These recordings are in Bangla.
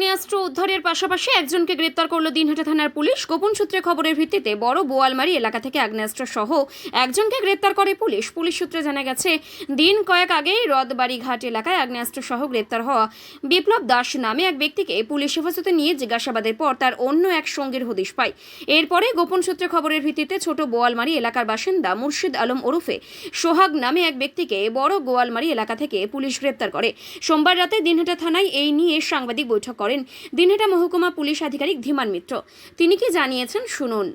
আগ্নেয়াস্ত্র উদ্ধারের পাশাপাশি একজনকে গ্রেপ্তার করল দিনহাটা থানার পুলিশ। গোপন সূত্রে খবরের ভিত্তিতে বড় বোয়ালমারি এলাকা থেকে আগ্নেয়াস্ত্র সহ একজনকে গ্রেপ্তার করে পুলিশ। পুলিশ সূত্রে জানা গেছে, দিন কয়েক আগেই রথবাড়ি ঘাট এলাকায় আগ্নেয়াস্ত্র সহ গ্রেপ্তার হওয়া বিপ্লব দাস নামে এক ব্যক্তিকে পুলিশ হেফাজতে নিয়ে জিজ্ঞাসাবাদের পর তার অন্য এক সঙ্গীর হদিশ পায়। এরপরে গোপন সূত্রে খবরের ভিত্তিতে ছোট বোয়ালমারি এলাকার বাসিন্দা মুর্শিদ আলম ওরফে সোহাগ নামে এক ব্যক্তিকে বড় গোয়ালমারি এলাকা থেকে পুলিশ গ্রেপ্তার করে। সোমবার রাতে দিনহাটা থানায় এই নিয়ে সাংবাদিক বৈঠক করেন দিনহাটা মহকুমা পুলিশ আধিকারিক ধীমান মিত্র। তিনি কি জানিয়েছেন শুনুন।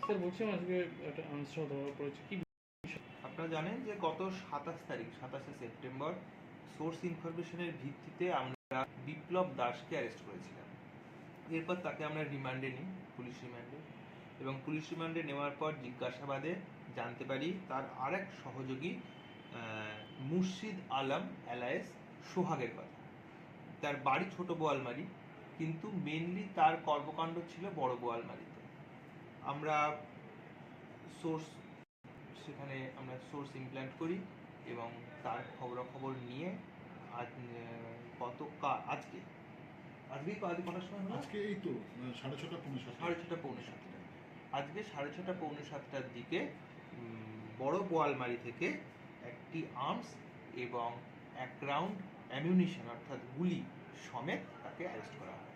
স্যার বলছিলাম আজকে একটা আনসার ধরা পড়েছে কি আপনারা জানেন যে গত 27 সেপ্টেম্বর সোর্স ইনফরমেশনের ভিত্তিতে আমরা বিপ্লব দাসকে অ্যারেস্ট করেছিলাম। এরপর তাকে আমরা রিমান্ডে নিই, পুলিশ রিমান্ডে, এবং পুলিশ রিমান্ডে নেওয়ার পর জিজ্ঞাসাবাদে জানতে পারি তার আরেক সহযোগী মুর্শিদ আলম এলায়েস সোহাগের কথা। তার বাড়ি ছোট বোয়ালমারি, কিন্তু মেনলি তার কর্মকাণ্ড ছিল বড় বোয়ালমারিতে। আমরা সেখানে সোর্স ইমপ্ল্যান্ট করি এবং তার খবরাখবর নিয়ে আজকে কটার সময় হলো? আজকে এই তো 6:30 পৌনে 7। আজকে 6:30 পৌনে 7টার দিকে বড় বোয়ালমারি থেকে একটি আর্মস এবং 1 রাউন্ড অ্যামিউনিশন অর্থাৎ গুলি সমেত তাকে অ্যারেস্ট করা হয়।